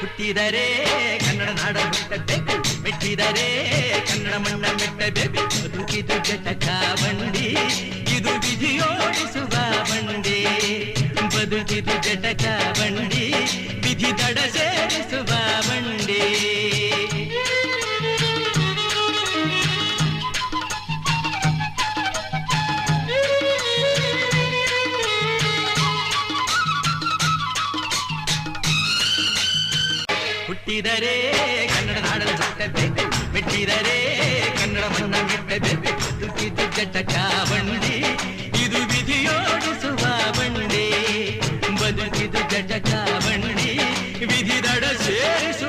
ಹುಟ್ಟಿದರೆ ಕನ್ನಡ ನಾಡ ಹುಟ್ಟಬೇಕು, ಮೆಟ್ಟಿದರೆ ಕನ್ನಡ ಮಣ್ಣ ಮೆಟ್ಟಬೇಕು. ಬದುಕಿದು ಜಟಕ ಬಂಡಿ, ಇದು ವಿಧಿಯೋಡಿಸುವ ಬಂಡಿ. ಬದುಕಿದು ಜಟಕ ಬಂಡಿ, ವಿಧಿ ದಡ ಸೇರಿಸುವ ಬಂಡಿ. ಹುಟ್ಟಿದರೆ ಕನ್ನಡ ನಾಡಲು ಹುಟ್ಟಬೇಕು, ಮೆಟ್ಟಿದರೆ ಕನ್ನಡ ಮಣ್ಣ ಮೆಟ್ಟಬೇಕು. ಬದುಕಿದು ಜಟಕ ಬಂಡಿ, ಇದು ವಿಧಿಯೋಡಿಸುವ ಬಂಡಿ. ಬದುಕಿದು ಜಟಕ ಬಂಡಿ, ವಿಧಿ ದಡ ಸೇರಿಸುವ